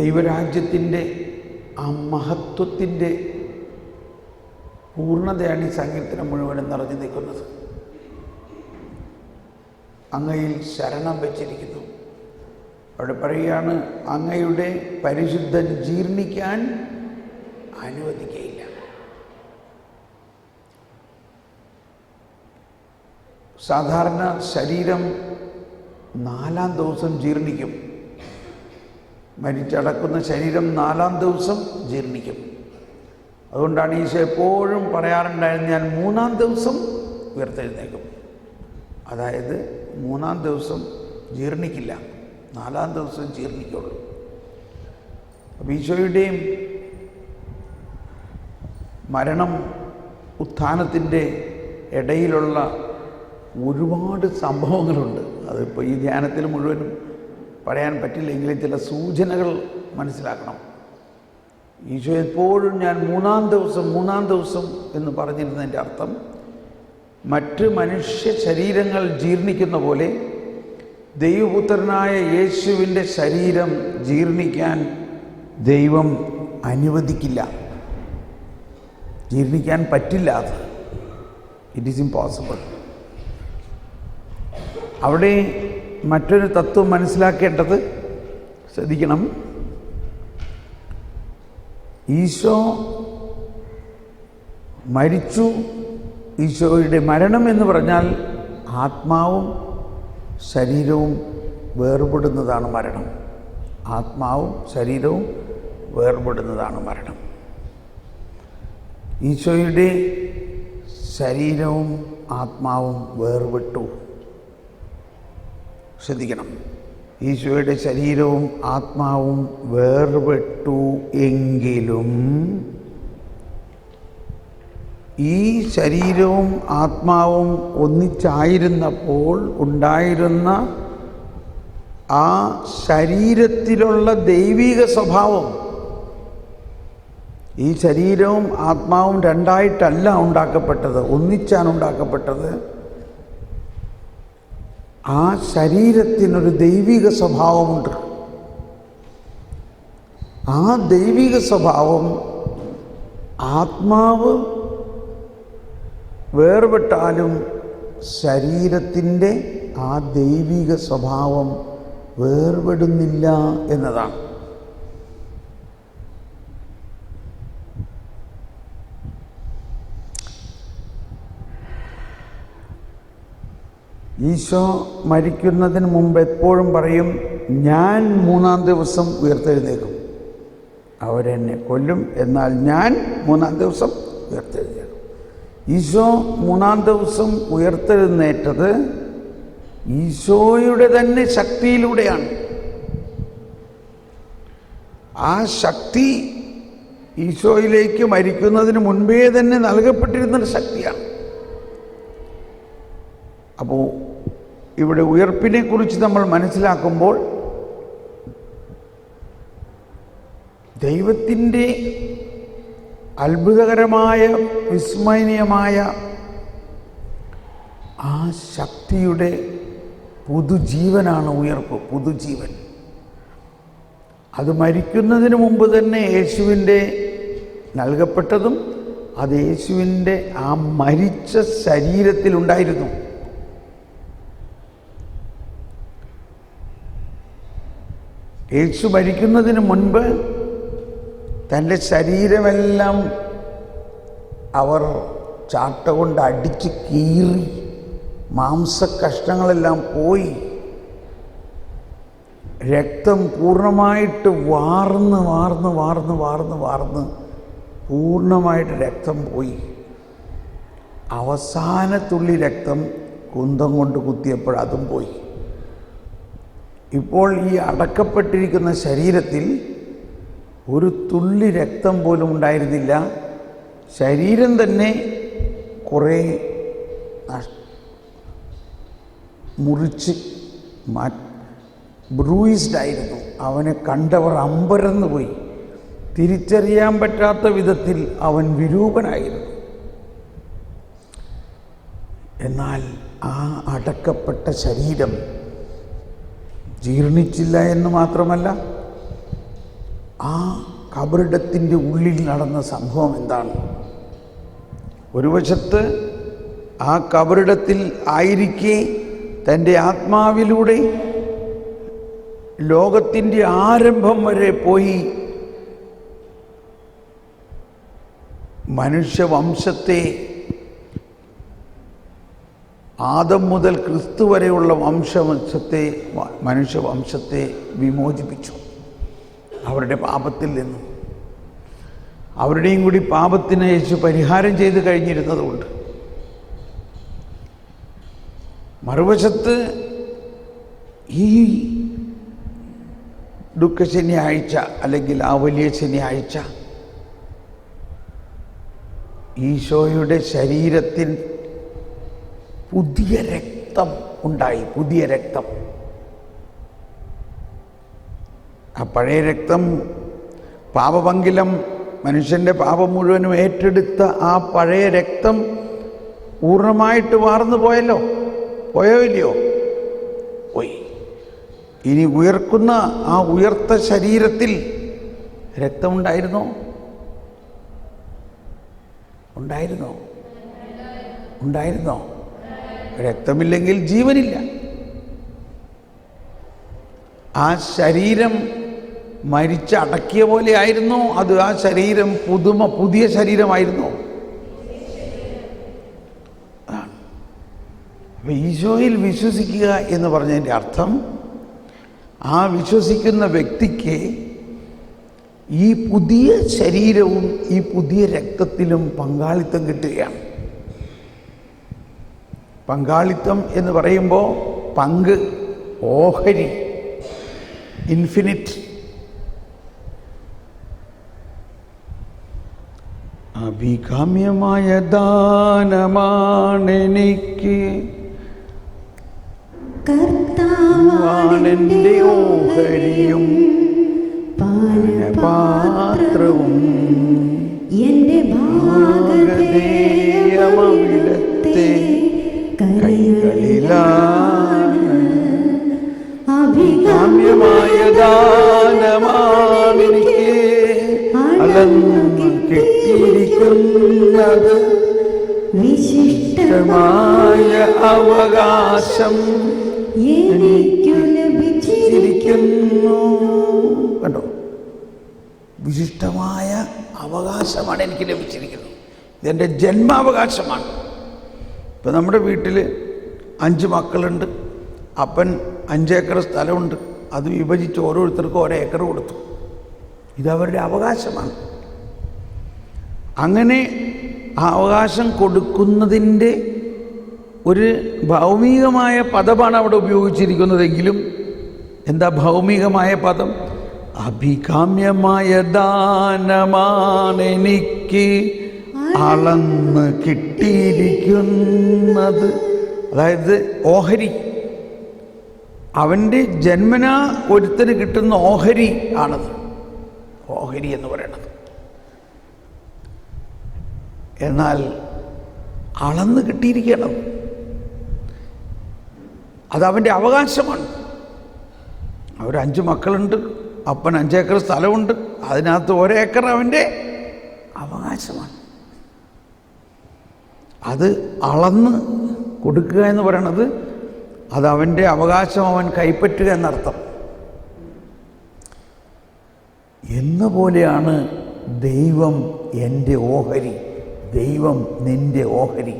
ദൈവരാജ്യത്തിൻ്റെ ആ മഹത്വത്തിൻ്റെ പൂർണ്ണതയാണ് ഈ സങ്കീർത്തനം മുഴുവനും നിറഞ്ഞു നിൽക്കുന്നത്. അങ്ങയിൽ ശരണം വെച്ചിരിക്കുന്നു. അവിടെ പറയുകയാണ്, അങ്ങയുടെ പരിശുദ്ധൻ ജീർണിക്കാൻ അനുവദിക്കുകയില്ല. സാധാരണ ശരീരം 4-ാം ദിവസം ജീർണിക്കും. മരിച്ചടക്കുന്ന ശരീരം 4-ാം ദിവസം ജീർണിക്കും. അതുകൊണ്ടാണ് ഈശോ എപ്പോഴും പറയാറുണ്ടായിരുന്നു, ഞാൻ 3-ാം ദിവസം ഉയർത്തെഴുന്നേക്കും. അതായത് 3-ാം ദിവസം ജീർണിക്കില്ല, 4-ാം ദിവസം ജീർണിക്കുള്ളൂ. അപ്പോൾ ഈശോയുടെയും മരണം ഉത്ഥാനത്തിൻ്റെ ഇടയിലുള്ള ഒരുപാട് സംഭവങ്ങളുണ്ട്. അതിപ്പോൾ ഈ ധ്യാനത്തിൽ മുഴുവനും പറയാൻ പറ്റില്ലെങ്കിലും ചില സൂചനകൾ മനസ്സിലാക്കണം. ഈശോ എപ്പോഴും ഞാൻ 3-ാം ദിവസം എന്ന് പറഞ്ഞിരുന്നതിൻ്റെ അർത്ഥം, മറ്റ് മനുഷ്യ ശരീരങ്ങൾ ജീർണിക്കുന്ന പോലെ ദൈവപുത്രനായ യേശുവിൻ്റെ ശരീരം ജീർണിക്കാൻ ദൈവം അനുവദിക്കില്ല. ജീർണിക്കാൻ പറ്റില്ല. അത് ഇറ്റ് ഈസ് ഇമ്പോസിബിൾ. അവിടെ മറ്റൊരു തത്വം മനസ്സിലാക്കേണ്ടത്, ശ്രദ്ധിക്കണം, ഈശോ മരിച്ചു. ഈശോയുടെ മരണം എന്ന് പറഞ്ഞാൽ ആത്മാവും ശരീരവും വേർപെടുന്നതാണ് മരണം. ആത്മാവും ശരീരവും വേർപെടുന്നതാണ് മരണം. ഈശോയുടെ ശരീരവും ആത്മാവും വേർപെട്ടു. ശ്രദ്ധിക്കണം, ഈശോയുടെ ശരീരവും ആത്മാവും വേർപെട്ടു എങ്കിലും ഈ ശരീരവും ആത്മാവും ഒന്നിച്ചായിരുന്നപ്പോൾ ഉണ്ടായിരുന്ന ആ ശരീരത്തിലുള്ള ദൈവിക സ്വഭാവം, ഈ ശരീരവും ആത്മാവും രണ്ടായിട്ടല്ല ഉണ്ടാക്കപ്പെട്ടത്, ഒന്നിച്ചാണ് ഉണ്ടാക്കപ്പെട്ടത്. ആ ശരീരത്തിനൊരു ദൈവിക സ്വഭാവമുണ്ട്. ആ ദൈവിക സ്വഭാവം ആത്മാവ് വേർപെട്ടാലും ശരീരത്തിൻ്റെ ആ ദൈവിക സ്വഭാവം വേർപെടുന്നില്ല എന്നതാണ്. ഈശോ മരിക്കുന്നതിന് മുമ്പ് എപ്പോഴും പറയും, ഞാൻ 3-ാം ദിവസം ഉയർത്തെഴുന്നേക്കും. അവരെന്നെ കൊല്ലും, എന്നാൽ ഞാൻ 3-ാം ദിവസം ഉയർത്തെഴുന്നേക്കും. ഈശോ 3-ാം ദിവസം ഉയർത്തെഴുന്നേറ്റത് ഈശോയുടെ തന്നെ ശക്തിയിലൂടെയാണ്. ആ ശക്തി ഈശോയിലേക്ക് മരിക്കുന്നതിന് മുൻപേ തന്നെ നൽകപ്പെട്ടിരുന്നൊരു ശക്തിയാണ്. അപ്പോൾ ഇവിടെ ഉയർപ്പിനെ കുറിച്ച് നമ്മൾ മനസ്സിലാക്കുമ്പോൾ ദൈവത്തിൻ്റെ അത്ഭുതകരമായ വിസ്മയനീയമായ ആ ശക്തിയുടെ പുതുജീവനാണ് ഉയർപ്പ്, പുതുജീവൻ. അത് മരിക്കുന്നതിന് മുമ്പ് തന്നെ യേശുവിൻ്റെ നൽകപ്പെട്ടതും അത് യേശുവിൻ്റെ ആ മരിച്ച ശരീരത്തിലുണ്ടായിരുന്നു. യേശു മരിക്കുന്നതിന് മുൻപ് തൻ്റെ ശരീരമെല്ലാം അവർ ചാട്ട കൊണ്ട് അടിച്ച് കീറി, മാംസകഷ്ണങ്ങളെല്ലാം പോയി, രക്തം പൂർണ്ണമായിട്ട് വാർന്ന് പൂർണ്ണമായിട്ട് രക്തം പോയി. അവസാന തുള്ളി രക്തം കുന്തം കൊണ്ട് കുത്തിയപ്പോൾ അതും പോയി. ഇപ്പോൾ ഈ അടക്കപ്പെട്ടിരിക്കുന്ന ശരീരത്തിൽ ഒരു തുള്ളി രക്തം പോലും ഉണ്ടായിരുന്നില്ല. ശരീരം തന്നെ കുറേ മുറിച്ച് ബ്രൂയിസ്ഡായിരുന്നു. അവനെ കണ്ടവർ അമ്പരന്ന് പോയി. തിരിച്ചറിയാൻ പറ്റാത്ത വിധത്തിൽ അവൻ വിരൂപനായിരുന്നു. എന്നാൽ ആ അടക്കപ്പെട്ട ശരീരം ജീർണിച്ചില്ല എന്ന് മാത്രമല്ല, ആ കബറിടത്തിൻ്റെ ഉള്ളിൽ നടന്ന സംഭവം എന്താണ്? ഒരു വശത്ത് ആ കബറിടത്തിൽ ആയിരിക്കെ തൻ്റെ ആത്മാവിലൂടെ ലോകത്തിൻ്റെ ആരംഭം വരെ പോയി മനുഷ്യവംശത്തെ, ആദം മുതൽ ക്രിസ്തു വരെയുള്ള മനുഷ്യവംശത്തെ വിമോചിപ്പിച്ചു അവരുടെ പാപത്തിൽ നിന്നും. അവരുടെയും കൂടി പാപത്തിന് യേശു പരിഹാരം ചെയ്ത് കഴിഞ്ഞിരുന്നതുകൊണ്ട്. മറുവശത്ത് ഈ ദുഃഖ ശനിയാഴ്ച അല്ലെങ്കിൽ ആ വലിയ ശനിയാഴ്ച ഈശോയുടെ ശരീരത്തിൽ പുതിയ രക്തം ഉണ്ടായി. പുതിയ രക്തം. ആ പഴയ രക്തം പാപപങ്കിലം മനുഷ്യൻ്റെ പാപം മുഴുവനും ഏറ്റെടുത്ത ആ പഴയ രക്തം പൂർണ്ണമായിട്ട് വാർന്നു പോയല്ലോ. പോയോ ഇല്ലയോ? പോയി. ഇനി ഉയർക്കുന്ന ആ ഉയർത്ത ശരീരത്തിൽ രക്തമുണ്ടായിരുന്നോ? ഉണ്ടായിരുന്നോ? ഉണ്ടായിരുന്നോ? രക്തമില്ലെങ്കിൽ ജീവനില്ല. ആ ശരീരം മരിച്ചടക്കിയ പോലെ ആയിരുന്നോ? അത് ആ ശരീരം പുതിയ ശരീരമായിരുന്നോ? അപ്പം ഈശോയിൽ വിശ്വസിക്കുക എന്ന് പറഞ്ഞതിൻ്റെ അർത്ഥം ആ വിശ്വസിക്കുന്ന വ്യക്തിക്ക് ഈ പുതിയ ശരീരവും ഈ പുതിയ രക്തത്തിലും പങ്കാളിത്തം കിട്ടുകയാണ്. പങ്കാളിത്തം എന്ന് പറയുമ്പോൾ പങ്ക്, ഓഹരി, ഇൻഫിനിറ്റ്. അഭികാമ്യമായ ദാനമാണെനിക്ക് കർത്താവാണെൻ്റെ ഓഹരിയും പാനപാത്രവും എൻ്റെ ഭാഗധേയമവിടത്തെ കൈകളിലാണ്. അഭികാമ്യമായ ദാനമാണെനിക്ക് അളന്നു കിട്ടിയിരിക്കുന്നത് വിശിഷ്ടമായ അവകാശം എനിക്കു ലഭിച്ചിരിക്കുന്നു. കണ്ടോ? വിശിഷ്ടമായ അവകാശമാണ് എനിക്ക് ലഭിച്ചിരിക്കുന്നത്. ഇതെൻ്റെ ജന്മാവകാശമാണ്. ഇപ്പം നമ്മുടെ വീട്ടിൽ 5 മക്കളുണ്ട്. അപ്പൻ 5 ഏക്കർ സ്ഥലമുണ്ട്. അത് വിഭജിച്ച് ഓരോരുത്തർക്കും ഓരോ ഏക്കർ കൊടുത്തു. ഇതവരുടെ അവകാശമാണ്. അങ്ങനെ ആ അവകാശം കൊടുക്കുന്നതിൻ്റെ ഒരു ഭൗമികമായ പദമാണ് അവിടെ ഉപയോഗിച്ചിരിക്കുന്നതെങ്കിലും എന്താ ഭൗമികമായ പദം? അഭികാമ്യമായ ദാനമാണെനിക്ക് അളന്ന് കിട്ടിയിരിക്കുന്നത്. അതായത് ഓഹരി, അവൻ്റെ ജന്മനാ ഒരുത്തന് കിട്ടുന്ന ഓഹരി ആണത്. ഓഹരി എന്ന് പറയണത്. എന്നാൽ അളന്ന് കിട്ടിയിരിക്കണം. അതവൻ്റെ അവകാശമാണ്. അവർ 5 മക്കളുണ്ട്. അപ്പൻ 5 ഏക്കർ സ്ഥലമുണ്ട്. അതിനകത്ത് 1 ഏക്കർ അവൻ്റെ അവകാശമാണ്. അത് അളന്ന് കൊടുക്കുക എന്ന് പറയണത് അതവൻ്റെ അവകാശം അവൻ കൈപ്പറ്റുക എന്നർത്ഥം. എന്ന പോലെയാണ് ദൈവം എൻ്റെ ഓഹരി, ദൈവം നിൻ്റെ ഓഹരി.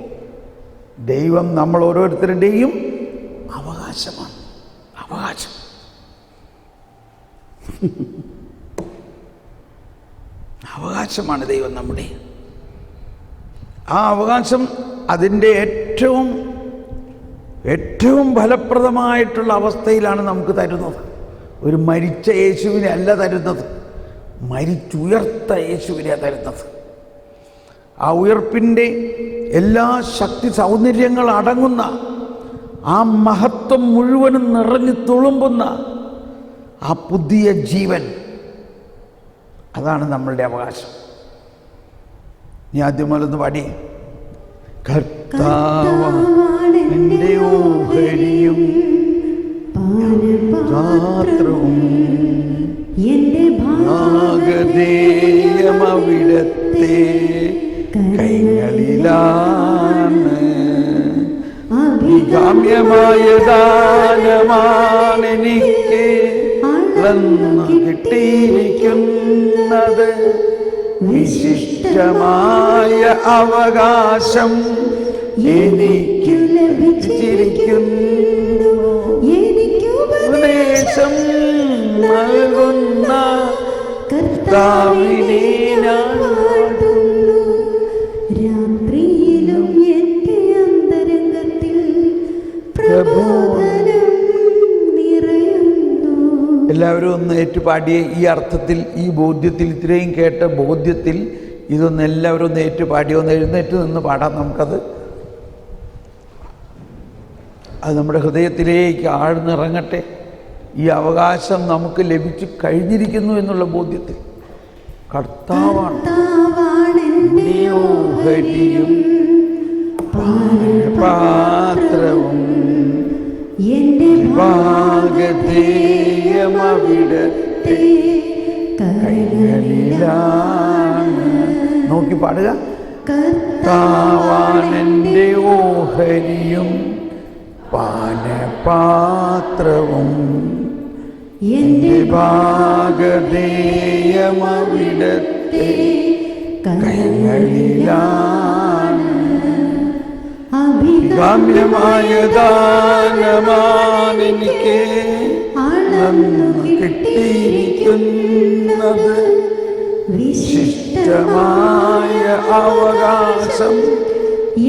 ദൈവം നമ്മൾ ഓരോരുത്തരുടെയും അവകാശമാണ്. അവകാശം. അവകാശമാണ് ദൈവം നമ്മുടെ. ആ അവകാശം അതിൻ്റെ ഏറ്റവും ഫലപ്രദമായിട്ടുള്ള അവസ്ഥയിലാണ് നമുക്ക് തരുന്നത്. ഒരു മരിച്ച യേശുവിനെ അല്ല തരുന്നത്, മരിച്ചുയർത്ത യേശുവിനെ തരുന്നത്. ആ ഉയർപ്പിൻ്റെ എല്ലാ ശക്തി സൗന്ദര്യങ്ങൾ അടങ്ങുന്ന ആ മഹത്വം മുഴുവനും നിറഞ്ഞു തുളുമ്പുന്ന ആ പുതിയ ജീവൻ, അതാണ് നമ്മളുടെ അവകാശം. നീ ആദ്യമൊന്ന് പാടി. കർത്താവെൻ്റെ ഓഹരിയും പാനപാത്രവും എൻ്റെ നാഗധേയമവിടത്തെ കൈകളിലാണ്. അഭികാമ്യമായ ദാനമാണെനിക്ക് അളന്നു കിട്ടിയിരിക്കുന്നത്. വിശിഷ്ടമായ അവകാശം എനിക്ക് ലഭിച്ചിരിക്കുന്നു. ഉപദേശം നൽകുന്ന കർത്താവിനെ ഞാൻ വാഴ്ത്തുന്നു. രാത്രിയിലും എന്റെ അന്തരംഗത്തിൽ പ്രബോധനം നിറയുന്നു. എല്ലാവരും ഒന്ന് ഏറ്റുപാടിയേ. ഈ അർത്ഥത്തിൽ, ഈ ബോധ്യത്തിൽ, ഇത്രയും കേട്ട ബോധ്യത്തിൽ ഇതൊന്ന് എല്ലാവരും ഒന്ന് ഏറ്റുപാടിയോ. ഒന്ന് എഴുന്നേറ്റ് നിന്ന് പാടാം നമുക്കത്. അത് നമ്മുടെ ഹൃദയത്തിലേക്ക് ആഴ്ന്നിറങ്ങട്ടെ. ഈ അവകാശം നമുക്ക് ലഭിച്ചു കഴിഞ്ഞിരിക്കുന്നു എന്നുള്ള ബോധ്യത്തിൽ. കർത്താവാണ് ഓഹരിയും പാത്രവും എന്റെ ഭാഗധേയമവിടത്തെ കൈകളിലാണ്. നോക്കി പാടുക. കർത്താവാണെന്റെ ഓഹരിയും പാനപാത്രവും എന്റെ ഭാഗധേയമവിടത്തെ കൈകളിലാണ്. അഭികാമ്യമായ ദാനമാണെനിക്ക് അളന്നു കിട്ടിയിരിക്കുന്നത്. വിശിഷ്ടമായ അവകാശം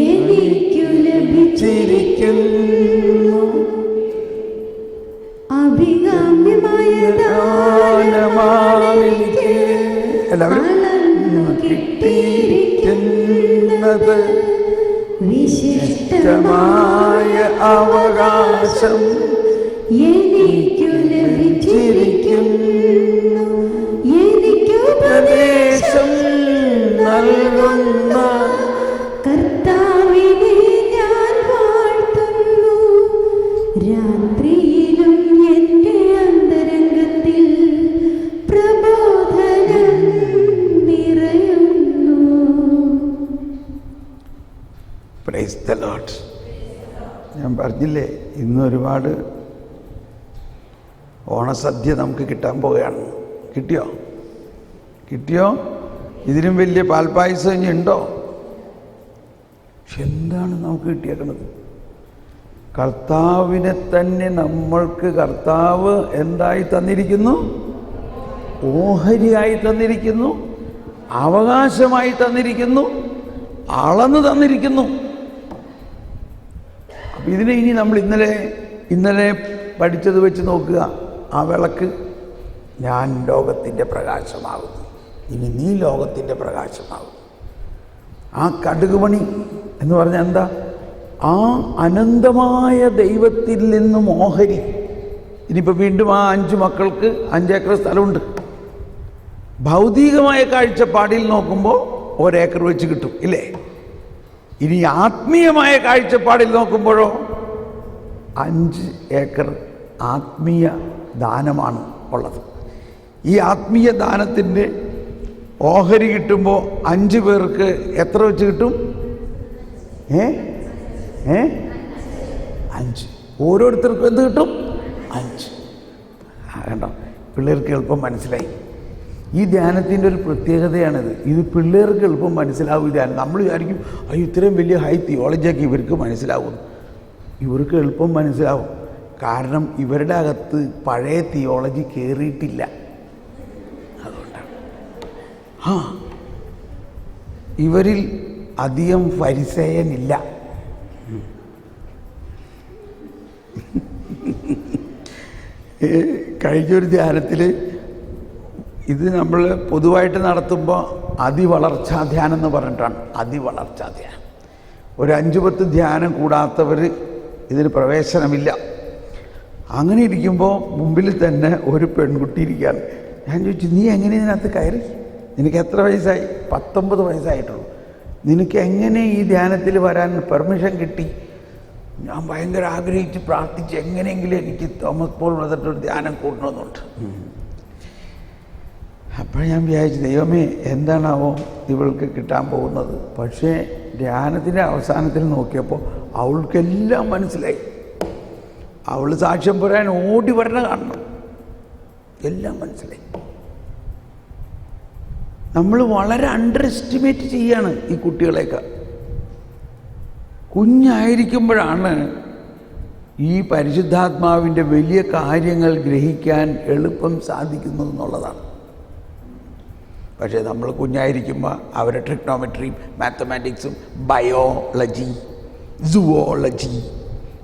എനിക്കു ലഭിച്ചിരിക്കുന്നു. അഭികാമ്യമായ ദാനമാണെനിക്ക് അളന്നു കിട്ടിയിരിക്കുന്നത്. വിശിഷ്ടമായ അവകാശം എനിക്കു ലഭിച്ചിരിക്കുന്നു. എനിക്കുപദേശം നൽകുന്ന കർത്താവിനെ ഞാൻ വാഴ്ത്തുന്നു. രാത്രിയിലും എന്റെ അന്തരംഗത്തിൽ പ്രബോധനം നിറയുന്നു. Praise the Lord. ഞാൻ പറഞ്ഞില്ലേ, ഇന്ന് ഒരുപാട് ഓണസദ്യ നമുക്ക് കിട്ടാൻ പോവുകയാണ്. കിട്ടിയോ? ഇതിനും വലിയ പാൽപ്പായസം ഇനി ഉണ്ടോ? പക്ഷെ എന്താണ് നമുക്ക് കിട്ടിയേക്കുന്നത്? കർത്താവിനെ തന്നെ നമ്മൾക്ക് കർത്താവ് എന്തായി തന്നിരിക്കുന്നു? ഓഹരിയായി തന്നിരിക്കുന്നു, അവകാശമായി തന്നിരിക്കുന്നു, അളന്ന് തന്നിരിക്കുന്നു. അപ്പം ഇതിനെ ഇനി നമ്മൾ ഇന്നലെ പഠിച്ചത് വെച്ച് നോക്കുക. ആ വിളക്ക്, ഞാൻ ലോകത്തിൻ്റെ പ്രകാശമാകുന്നു, ഇനി നീ ലോകത്തിൻ്റെ പ്രകാശമാകും. ആ കടുകുമണി എന്ന് പറഞ്ഞാൽ എന്താ? ആ അനന്തമായ ദൈവത്തിൽ നിന്നും ഓഹരി. ഇനിയിപ്പോൾ വീണ്ടും ആ 5 മക്കൾക്ക് 5 ഏക്കർ സ്ഥലമുണ്ട്. ഭൗതികമായ കാഴ്ചപ്പാടിൽ നോക്കുമ്പോൾ 1 ഏക്കർ വെച്ച് കിട്ടും, ഇല്ലേ? ഇനി ആത്മീയമായ കാഴ്ചപ്പാടിൽ നോക്കുമ്പോഴോ 5 ഏക്കർ ആത്മീയ ദാനമാണ് ഉള്ളത്. ഈ ആത്മീയ ദാനത്തിൻ്റെ ഓഹരി കിട്ടുമ്പോൾ 5 പേർക്ക് എത്ര വെച്ച് കിട്ടും? 5. ഓരോരുത്തർക്കും എന്ത് കിട്ടും? 5. കണ്ടോ, പിള്ളേർക്ക് എളുപ്പം മനസ്സിലായി. ഈ ധ്യാനത്തിൻ്റെ ഒരു പ്രത്യേകതയാണിത്. ഇത് പിള്ളേർക്ക് എളുപ്പം മനസ്സിലാവും. ഈ ധ്യാനം നമ്മൾ വിചാരിക്കും, അയ്യോ ഇത്രയും വലിയ ഹൈ തിയോളജിയൊക്കെ ഇവർക്ക് മനസ്സിലാവും. ഇവർക്ക് എളുപ്പം മനസ്സിലാവും. കാരണം ഇവരുടെ അകത്ത് പഴയ തിയോളജി കയറിയിട്ടില്ല. അതുകൊണ്ടാണ്. ഇവരിൽ അധികം ഫരിസേയനില്ല. കഴിഞ്ഞൊരു ധ്യാനത്തിൽ ഇത് നമ്മൾ പൊതുവായിട്ട് നടത്തുമ്പോൾ അതിവളർച്ചാ ധ്യാനം എന്ന് പറഞ്ഞിട്ടാണ്. അതിവളർച്ചാ ധ്യാനം. ഒരു 5-10 ധ്യാനം കൂടാത്തവർ ഇതിന് പ്രവേശനമില്ല. അങ്ങനെ ഇരിക്കുമ്പോൾ മുമ്പിൽ തന്നെ ഒരു പെൺകുട്ടി ഇരിക്കുകയാണ്. ഞാൻ ചോദിച്ചു, നീ എങ്ങനെ ഇതിനകത്ത് കയറി? നിനക്ക് എത്ര വയസ്സായി? 19 വയസ്സായിട്ടുള്ളൂ. നിനക്ക് എങ്ങനെ ഈ ധ്യാനത്തിൽ വരാൻ പെർമിഷൻ കിട്ടി? ഞാൻ ഭയങ്കര ആഗ്രഹിച്ച് പ്രാർത്ഥിച്ച് എങ്ങനെയെങ്കിലും എനിക്ക് തോമസ് പോൾ ബ്രദറിൻ്റെ ഒരു ധ്യാനം കൂട്ടണമെന്നുണ്ട്. അപ്പോൾ ഞാൻ വിചാരിച്ചു, ദൈവമേ എന്താണാവോ ഇവൾക്ക് കിട്ടാൻ പോകുന്നത്. പക്ഷേ ധ്യാനത്തിൻ്റെ അവസാനത്തിൽ നോക്കിയപ്പോൾ അവൾക്കെല്ലാം മനസ്സിലായി. അവൾ സാക്ഷ്യം പറയാൻ ഓടി വരണ കാണണം, എല്ലാം മനസ്സിലായി. നമ്മൾ വളരെ അണ്ടർ എസ്റ്റിമേറ്റ് ചെയ്യാണ് ഈ കുട്ടികളെയൊക്കെ. കുഞ്ഞായിരിക്കുമ്പോഴാണ് ഈ പരിശുദ്ധാത്മാവിൻ്റെ വലിയ കാര്യങ്ങൾ ഗ്രഹിക്കാൻ എളുപ്പം സാധിക്കുന്നത് എന്നുള്ളതാണ്. പക്ഷേ നമ്മൾ കുഞ്ഞായിരിക്കുമ്പോൾ അവരെ ട്രിഗ്നോമെട്രിയും മാത്തമാറ്റിക്സും ബയോളജി, സുവോളജി,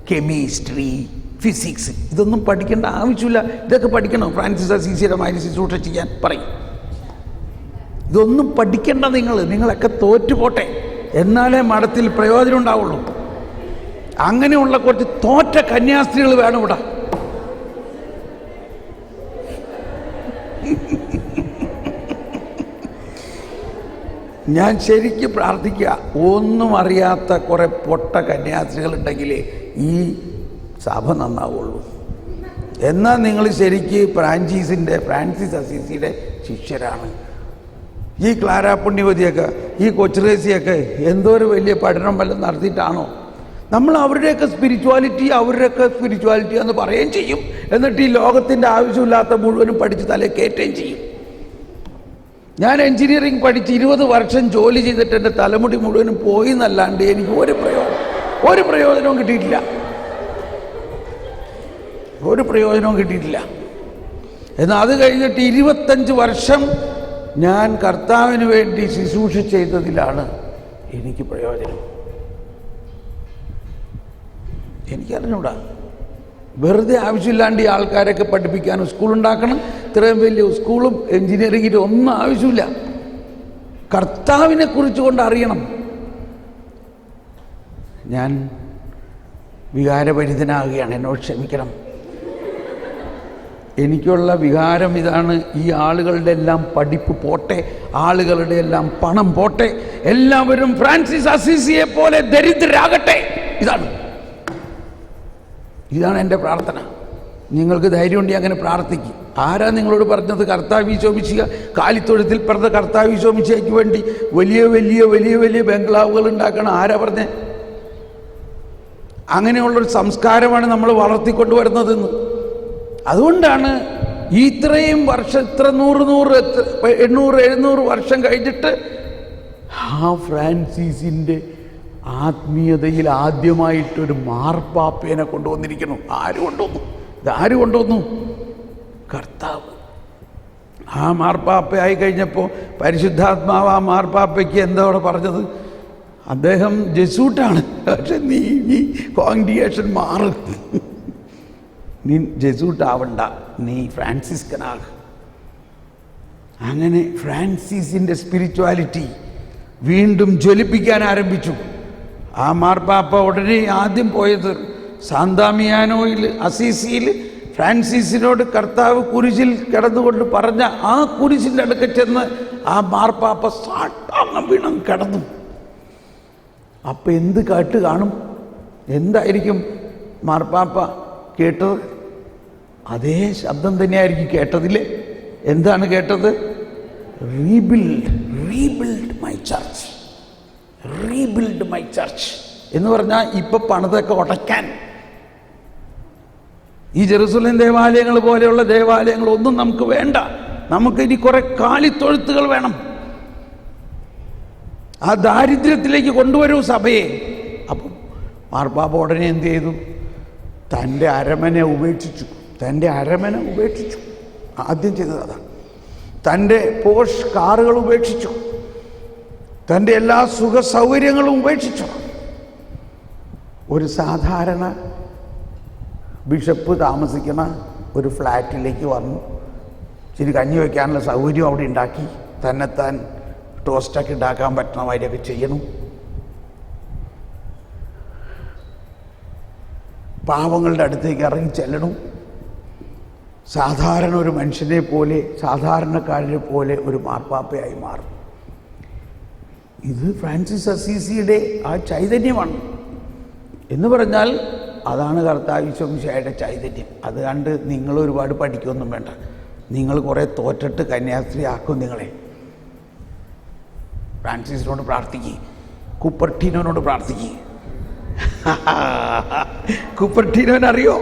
കെമിസ്ട്രി, ഫിസിക്സ് ഇതൊന്നും പഠിക്കേണ്ട ആവശ്യമില്ല. ഇതൊക്കെ പഠിക്കണം. ഫ്രാൻസിസ് അസീസിയുടെ മാതിരി ശുശ്രൂഷ ചെയ്യാൻ പറയും. ഇതൊന്നും പഠിക്കേണ്ട. നിങ്ങളൊക്കെ തോറ്റുപോട്ടെ, എന്നാലേ മഠത്തിൽ പ്രയോജനം ഉണ്ടാവുള്ളൂ. അങ്ങനെയുള്ള കുറച്ച് തോറ്റ കന്യാസ്ത്രീകൾ വേണം ഇവിടെ. ഞാൻ ശരിക്കും പ്രാർത്ഥിക്കുക, ഒന്നും അറിയാത്ത കുറേ പൊട്ട കന്യാസ്ത്രീകളുണ്ടെങ്കിൽ ഈ സഭ നന്നാവുള്ളൂ. എന്നാൽ നിങ്ങൾ ശരിക്ക് ഫ്രാൻസിസ് അസീസിയുടെ ശിഷ്യരാണ്. ഈ ക്ലാര പുണ്യവതിയൊക്കെ ഈ കൊച്ചുറേസിയൊക്കെ എന്തോ ഒരു വലിയ പഠനം വല്ലതും നടത്തിയിട്ടാണോ? നമ്മൾ അവരുടെയൊക്കെ സ്പിരിച്വാലിറ്റി എന്ന് പറയുകയും ചെയ്യും. എന്നിട്ട് ഈ ലോകത്തിൻ്റെ ആവശ്യമില്ലാത്ത മുഴുവനും പഠിച്ച് തലേ കയറ്റുകയും ചെയ്യും. ഞാൻ എൻജിനീയറിംഗ് പഠിച്ച് 20 വർഷം ജോലി ചെയ്തിട്ട് എൻ്റെ തലമുടി മുഴുവനും പോയി എന്നല്ലാണ്ട് എനിക്ക് ഒരു പ്രയോജനവും കിട്ടിയിട്ടില്ല. എന്നാൽ അത് കഴിഞ്ഞിട്ട് 25 വർഷം ഞാൻ കർത്താവിന് വേണ്ടി ശുശ്രൂഷ ചെയ്തതിലാണ് എനിക്ക് പ്രയോജനം. എനിക്കറിഞ്ഞൂടാ. വെറുതെ ആവശ്യമില്ലാണ്ട് ഈ ആൾക്കാരൊക്കെ പഠിപ്പിക്കാനും സ്കൂളുണ്ടാക്കണം. ഇത്രയും വലിയ സ്കൂളും എൻജിനീയറിംഗിൻ്റെ ഒന്നും ആവശ്യമില്ല. കർത്താവിനെ കുറിച്ച് കൊണ്ട് അറിയണം. ഞാൻ വികാരഭരിതനാകുകയാണ്, എന്നോട് ക്ഷമിക്കണം. എനിക്കുള്ള വികാരം ഇതാണ്. ഈ ആളുകളുടെ എല്ലാം പഠിപ്പ് പോട്ടെ, ആളുകളുടെ എല്ലാം പണം പോട്ടെ, എല്ലാവരും ഫ്രാൻസിസ് അസീസിയെ പോലെ ദരിദ്രരാകട്ടെ. ഇതാണ് എൻ്റെ പ്രാർത്ഥന. നിങ്ങൾക്ക് ധൈര്യമുണ്ടെങ്കിൽ അങ്ങനെ പ്രാർത്ഥിക്കും. ആരാ നിങ്ങളോട് പറഞ്ഞത് കർത്താവ് ഈശോമിശിഹ കാലിത്തൊഴുത്തിൽ പറഞ്ഞ കർത്താവ് ഈശോമിശിഹയ്ക്ക് വേണ്ടി വലിയ വലിയ വലിയ വലിയ ബംഗ്ലാവുകൾ ഉണ്ടാക്കണം? ആരാ പറഞ്ഞേ? അങ്ങനെയുള്ളൊരു സംസ്കാരമാണ് നമ്മൾ വളർത്തിക്കൊണ്ടുവരുന്നതെന്ന്. അതുകൊണ്ടാണ് ഇത്രയും വർഷം, ഇത്ര 800-700 വർഷം കഴിഞ്ഞിട്ട് ആ ഫ്രാൻസിസിൻ്റെ ആത്മീയതയിൽ ആദ്യമായിട്ടൊരു മാർപ്പാപ്പേനെ കൊണ്ടുവന്നിരിക്കുന്നു. ഇതാര് കൊണ്ടുവന്നു? കർത്താവ്. ആ മാർപ്പാപ്പയായി കഴിഞ്ഞപ്പോൾ പരിശുദ്ധാത്മാവ് ആ മാർപ്പാപ്പയ്ക്ക് എന്താ അവിടെ പറഞ്ഞത്? അദ്ദേഹം ജെസൂട്ടാണ്, പക്ഷെ നീ കോൺഗ്രിഗേഷൻ മാറ്, നീ ജെസൂട്ടാവണ്ട, നീ ഫ്രാൻസിസ്കനാക്. അങ്ങനെ ഫ്രാൻസിസിൻ്റെ സ്പിരിച്വാലിറ്റി വീണ്ടും ജ്വലിപ്പിക്കാൻ ആരംഭിച്ചു. ആ മാർപ്പാപ്പ ഉടനെ ആദ്യം പോയത് സാന്താമിയാനോയിൽ, അസീസിയിൽ ഫ്രാൻസിസിനോട് കർത്താവ് കുരിശിൽ കിടന്നുകൊണ്ട് പറഞ്ഞ ആ കുരിശിൻ്റെ അടുക്ക ചെന്ന് ആ മാർപ്പാപ്പ സാട്ടാങ്ങം വീണം കിടന്നു. അപ്പം എന്ത് കേട്ട് കാണും? എന്തായിരിക്കും മാർപ്പാപ്പ കേട്ടത്? അതേ ശബ്ദം തന്നെയായിരിക്കും കേട്ടതില്ലേ? എന്താണ് കേട്ടത്? റീബിൽഡ് മൈ ചർച്ച് എന്ന് പറഞ്ഞാൽ ഇപ്പം പണിതൊക്കെ ഉടയ്ക്കാൻ. ഈ ജെറുസലേം ദേവാലയങ്ങൾ പോലെയുള്ള ദേവാലയങ്ങളൊന്നും നമുക്ക് വേണ്ട. നമുക്ക് ഇനി കുറെ കാലിത്തൊഴുത്തുകൾ വേണം. ആ ദാരിദ്ര്യത്തിലേക്ക് കൊണ്ടുവരൂ സഭയെ. അപ്പം മാർപ്പാപ്പ ഉടനെ എന്ത് ചെയ്തു? തൻ്റെ അരമന ഉപേക്ഷിച്ചു. ആദ്യം ചെയ്തത് അതാണ്. തൻ്റെ പോഷ് കാറുകൾ ഉപേക്ഷിച്ചു. തൻ്റെ എല്ലാ സുഖ സൗകര്യങ്ങളും ഉപേക്ഷിച്ചു. ഒരു സാധാരണ ബിഷപ്പ് താമസിക്കുന്ന ഒരു ഫ്ലാറ്റിലേക്ക് വന്നു. ഇച്ചിരി കഞ്ഞി വയ്ക്കാനുള്ള സൗകര്യം അവിടെ ഉണ്ടാക്കി. തന്നെത്താൻ ടോസ്റ്റൊക്കെ ഉണ്ടാക്കാൻ പറ്റണ മാതിരിയൊക്കെ ചെയ്യണം. പാവങ്ങളുടെ അടുത്തേക്ക് ഇറങ്ങി ചെല്ലണം. സാധാരണ ഒരു മനുഷ്യനെ പോലെ, സാധാരണക്കാരനെ പോലെ ഒരു മാർപ്പാപ്പയായി മാറും. ഇത് ഫ്രാൻസിസ് അസീസിയുടെ ആ ചൈതന്യമാണ്. എന്ന് പറഞ്ഞാൽ അതാണ് കർത്താവ് ഈശോമിശിഹായുടെ ചൈതന്യം. അത് കണ്ട് നിങ്ങൾ ഒരുപാട് പഠിക്കുകയൊന്നും വേണ്ട. നിങ്ങൾ കുറേ തോറ്റിട്ട് കന്യാസ്ത്രീ ആക്കും നിങ്ങളെ. ഫ്രാൻസിസിനോട് പ്രാർത്ഥിക്കുക, കുപ്പർട്ടീനോനോട് പ്രാർത്ഥിക്കുക. കുപ്പർട്ടീനോനറിയോ?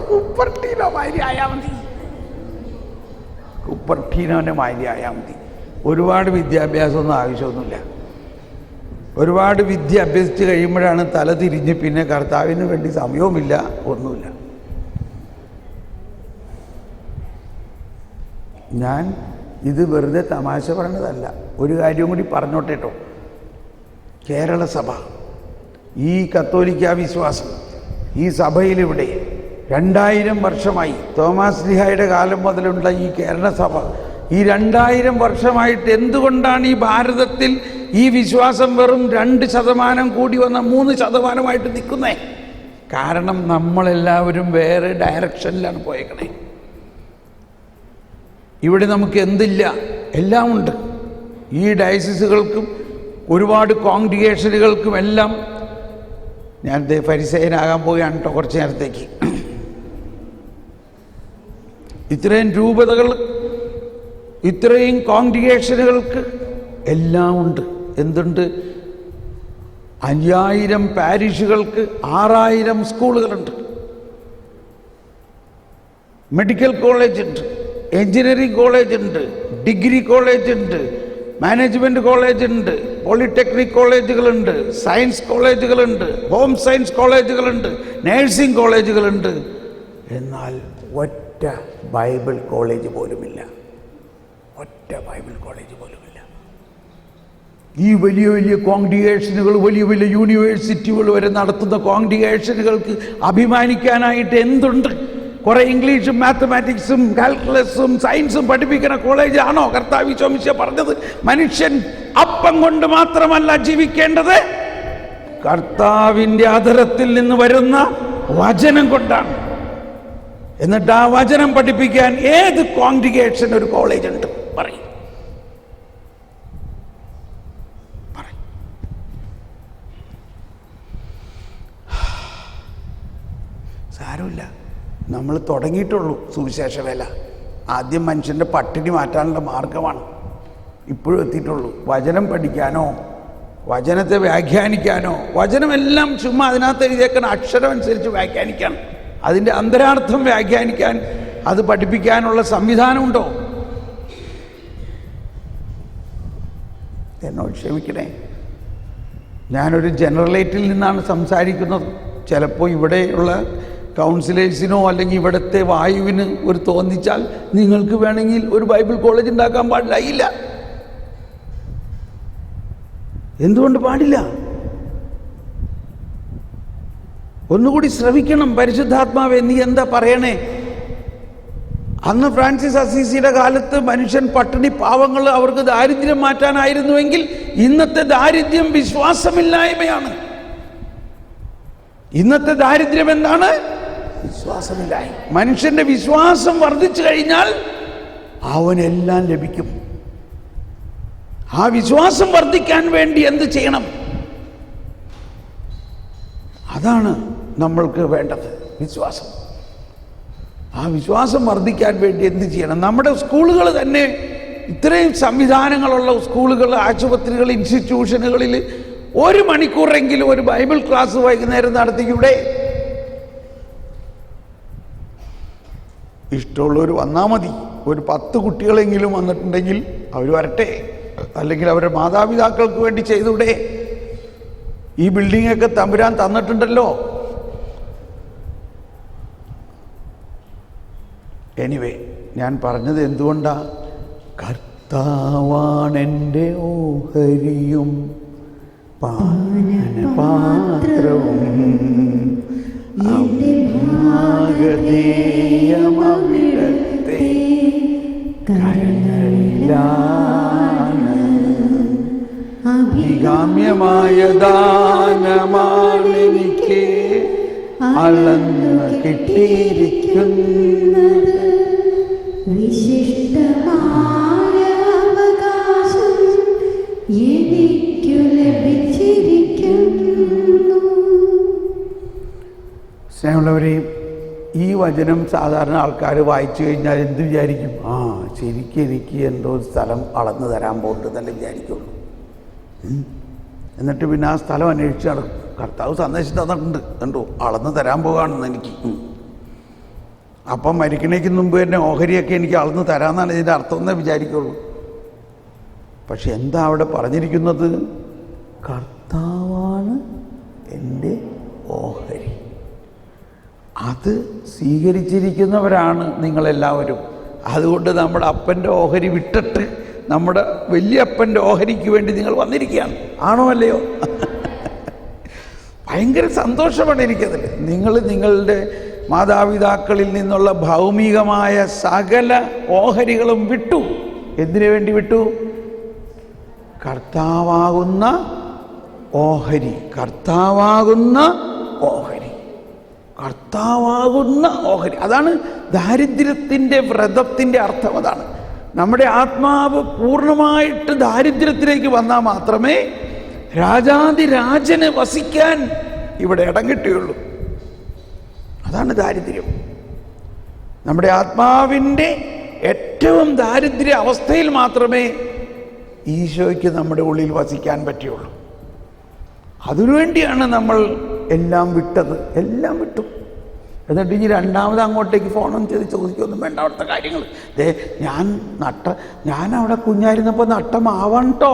കുപ്പർട്ടീനോ മാതിരി ആയാൽ മതി. കുപ്പർട്ടീനോൻ്റെ മാതിരി ആയാൽ മതി. ഒരുപാട് വിദ്യാഭ്യാസമൊന്നും ആവശ്യമൊന്നുമില്ല. ഒരുപാട് വിദ്യ അഭ്യസിച്ച് കഴിയുമ്പോഴാണ് തല തിരിഞ്ഞ് പിന്നെ കർത്താവിന് വേണ്ടി സമയവുമില്ല, ഒന്നുമില്ല. ഞാൻ ഇത് വെറുതെ തമാശ പറഞ്ഞതല്ല, ഒരു കാര്യം കൂടി പറഞ്ഞോട്ടെ കേട്ടോ. കേരള സഭ, ഈ കത്തോലിക്ക വിശ്വാസം, ഈ സഭയിലിവിടെ 2000 വർഷമായി, തോമാസ് ലീഹായുടെ കാലം മുതലുള്ള ഈ കേരള സഭ, ഈ 2000 വർഷമായിട്ട് എന്തുകൊണ്ടാണ് ഈ ഭാരതത്തിൽ ഈ വിശ്വാസം വെറും 2% കൂടി വന്ന 3% നിൽക്കുന്നേ? കാരണം നമ്മളെല്ലാവരും വേറെ ഡയറക്ഷനിലാണ് പോയേക്കണേ. ഇവിടെ നമുക്ക് എന്തില്ല, എല്ലാം ഉണ്ട്. ഈ ഡയസിസുകൾക്കും ഒരുപാട് കോൺഗ്രിഗേഷനുകൾക്കും എല്ലാം ഞാൻ ഫരിസേയനാകാൻ പോവുകയാണ് കേട്ടോ കുറച്ച് നേരത്തേക്ക്. ഇത്രയും രൂപതകൾ, ഇത്രയും കോൺഗ്രിഗേഷനുകൾക്ക് എല്ലാം ഉണ്ട്. എന്തുണ്ട്? 5000 പാരിഷുകൾക്ക് 6000 സ്കൂളുകളുണ്ട്. മെഡിക്കൽ കോളേജ് ഉണ്ട്, എഞ്ചിനീയറിംഗ് കോളേജ് ഉണ്ട്, ഡിഗ്രി കോളേജ് ഉണ്ട്, മാനേജ്മെൻറ്റ് കോളേജ് ഉണ്ട്, പോളിടെക്നിക് കോളേജുകളുണ്ട്, സയൻസ് കോളേജുകളുണ്ട്, ഹോം സയൻസ് കോളേജുകളുണ്ട്, നേഴ്സിംഗ് കോളേജുകളുണ്ട്. എന്നാൽ ഒറ്റ ബൈബിൾ കോളേജ് പോലുമില്ല. ഒറ്റ ബൈബിൾ കോളേജ് പോലുമില്ല. ഈ വലിയ വലിയ കോൺഗ്രിഗേഷനുകൾ, വലിയ വലിയ യൂണിവേഴ്സിറ്റികൾ വരെ നടത്തുന്ന കോൺഗ്രിഗേഷനുകൾക്ക് അഭിമാനിക്കാനായിട്ട് എന്തുണ്ട്? കുറെ ഇംഗ്ലീഷും മാത്തമാറ്റിക്സും കാൽക്കുലസും സയൻസും പഠിപ്പിക്കുന്ന കോളേജാണോ കർത്താവ് ഈശോ പറഞ്ഞത്? മനുഷ്യൻ അപ്പം കൊണ്ട് മാത്രമല്ല ജീവിക്കേണ്ടത്, കർത്താവിൻ്റെ അധരത്തിൽ നിന്ന് വരുന്ന വചനം കൊണ്ടാണ്. എന്നിട്ട് ആ വചനം പഠിപ്പിക്കാൻ ഏത് കോൺഗ്രിഗേഷൻ ഒരു കോളേജ് ഉണ്ട്? പറയും. സാരമില്ല, നമ്മൾ തുടങ്ങിയിട്ടുള്ളൂ സുവിശേഷ വേല. ആദ്യം മനുഷ്യൻ്റെ പട്ടിണി മാറ്റാനുള്ള മാർഗമാണ് ഇപ്പോഴും എത്തിയിട്ടുള്ളൂ. വചനം പഠിക്കാനോ വചനത്തെ വ്യാഖ്യാനിക്കാനോ, വചനമെല്ലാം ചുമ്മാ അതിനകത്ത് എഴുതിയേക്കുന്ന അക്ഷരം അനുസരിച്ച് വ്യാഖ്യാനിക്കാൻ, അതിൻ്റെ അന്തരാർത്ഥം വ്യാഖ്യാനിക്കാൻ, അത് പഠിപ്പിക്കാനുള്ള സംവിധാനമുണ്ടോ? എന്നോട് ക്ഷമിക്കണേ, ഞാനൊരു ജനറലേറ്റിൽ നിന്നാണ് സംസാരിക്കുന്നത്. ചിലപ്പോൾ ഇവിടെയുള്ള കൗൺസിലേഴ്സിനോ അല്ലെങ്കിൽ ഇവിടുത്തെ വായുവിന് ഒരു തോന്നിച്ചാൽ നിങ്ങൾക്ക് വേണമെങ്കിൽ ഒരു ബൈബിൾ കോളേജ് ഉണ്ടാക്കാൻ പാടില്ല. എന്തുകൊണ്ട് പാടില്ല? ഒന്നുകൂടി ശ്രവിക്കണം. പരിശുദ്ധാത്മാവേ, നീ എന്താ പറയണേ? അന്ന് ഫ്രാൻസിസ് അസീസിയുടെ കാലത്ത് മനുഷ്യൻ പട്ടിണി, പാവങ്ങൾ, അവർക്ക് ദാരിദ്ര്യം മാറ്റാനായിരുന്നുവെങ്കിൽ ഇന്നത്തെ ദാരിദ്ര്യം വിശ്വാസമില്ലായ്മയാണ്. ഇന്നത്തെ ദാരിദ്ര്യം എന്താണ്? വിശ്വാസമില്ലായ്മ. മനുഷ്യന്റെ വിശ്വാസം വർദ്ധിച്ചു കഴിഞ്ഞാൽ അവനെല്ലാം ലഭിക്കും. ആ വിശ്വാസം വർദ്ധിക്കാൻ വേണ്ടി എന്ത് ചെയ്യണം? അതാണ് നമ്മൾക്ക് വേണ്ടത്, വിശ്വാസം. ആ വിശ്വാസം വർദ്ധിക്കാൻ വേണ്ടി എന്ത് ചെയ്യണം? നമ്മുടെ സ്കൂളുകൾ തന്നെ, ഇത്രയും സംവിധാനങ്ങളുള്ള സ്കൂളുകൾ, ആശുപത്രികൾ, ഇൻസ്റ്റിറ്റ്യൂഷനുകളിൽ 1 മണിക്കൂറെങ്കിലും ഒരു ബൈബിൾ ക്ലാസ് വൈകുന്നേരം നടത്തിക്കൂടെ? ഇഷ്ടമുള്ളവർ വന്നാൽ മതി. ഒരു 10 കുട്ടികളെങ്കിലും വന്നിട്ടുണ്ടെങ്കിൽ അവർ വരട്ടെ. അല്ലെങ്കിൽ അവരുടെ മാതാപിതാക്കൾക്ക് വേണ്ടി ചെയ്തൂടെ? ഈ ബിൽഡിങ്ങൊക്കെ തമ്പുരാൻ തന്നിട്ടുണ്ടല്ലോ. എനിവേ, ഞാൻ പറഞ്ഞത് എന്തുകൊണ്ടാ? കർത്താവാണെൻ്റെ ഓഹരിയും പാനപാത്രവും അവിടത്തെ കരങ്ങളിലാണ്. അഭികാമ്യമായ ദാനമാണെനിക്ക് അളന്ന് കിട്ടിയിരിക്കുന്നത്. വിശിഷ്ടമായ അവകാശം എനിക്കു ലഭിച്ചിരിക്കുന്നു. സ്നേഹമുള്ളവരെ, ഈ വചനം സാധാരണ ആൾക്കാർ വായിച്ചു കഴിഞ്ഞാൽ എന്ത് വിചാരിക്കും? ആ, ശരിക്കും എനിക്ക് എന്തോ സ്ഥലം അളന്ന് തരാൻ പോകുന്നതെന്നല്ലേ വിചാരിക്കുള്ളൂ. എന്നിട്ട് പിന്നെ ആ സ്ഥലം അന്വേഷിച്ച് നടക്കും. കർത്താവ് സന്ദേശം തന്നിട്ടുണ്ട്, കണ്ടോ, അളന്ന് തരാൻ പോകാണെന്ന് എനിക്ക്. അപ്പം മരിക്കണേക്ക് മുമ്പ് തന്നെ ഓഹരിയൊക്കെ എനിക്ക് അളന്ന് തരാമെന്നാണ് ഇതിൻ്റെ അർത്ഥം എന്നേ വിചാരിക്കുള്ളൂ. പക്ഷെ എന്താ അവിടെ പറഞ്ഞിരിക്കുന്നത്? കർത്താവാണ് എൻ്റെ ഓഹരി. അത് സ്വീകരിച്ചിരിക്കുന്നവരാണ് നിങ്ങളെല്ലാവരും. അതുകൊണ്ട് നമ്മുടെ അപ്പൻ്റെ ഓഹരി വിട്ടിട്ട് നമ്മുടെ വലിയപ്പൻ്റെ ഓഹരിക്ക് വേണ്ടി നിങ്ങൾ വന്നിരിക്കുകയാണ്. ആണോ അല്ലയോ? ഭയങ്കര സന്തോഷമാണ് എനിക്കതിൽ. നിങ്ങൾ നിങ്ങളുടെ മാതാപിതാക്കളിൽ നിന്നുള്ള ഭൗമികമായ സകല ഓഹരികളും വിട്ടു. എന്തിനു വേണ്ടി വിട്ടു? കർത്താവാകുന്ന ഓഹരി. കർത്താവാകുന്ന ഓഹരി. കർത്താവാകുന്ന ഓഹരി. അതാണ് ദാരിദ്ര്യത്തിൻ്റെ വ്രതത്തിൻ്റെ അർത്ഥം. അതാണ് നമ്മുടെ ആത്മാവ് പൂർണ്ണമായിട്ട് ദാരിദ്ര്യത്തിലേക്ക് വന്നാൽ മാത്രമേ രാജാതിരാജന് വസിക്കാൻ ഇവിടെ ഇടം കിട്ടുകയുള്ളൂ. അതാണ് ദാരിദ്ര്യം. നമ്മുടെ ആത്മാവിൻ്റെ ഏറ്റവും ദാരിദ്ര്യ അവസ്ഥയിൽ മാത്രമേ ഈശോയ്ക്ക് നമ്മുടെ ഉള്ളിൽ വസിക്കാൻ പറ്റുള്ളൂ. അതിനുവേണ്ടിയാണ് നമ്മൾ എല്ലാം വിട്ടത്. എല്ലാം വിട്ടു. എന്നിട്ട് ഇനി രണ്ടാമത് അങ്ങോട്ടേക്ക് ഫോണും ചെയ്ത് ചോദിക്കൊന്നും വേണ്ട അവിടുത്തെ കാര്യങ്ങൾ. ഞാൻ അവിടെ കുഞ്ഞായിരുന്നപ്പോൾ നട്ടമാവണം കേട്ടോ,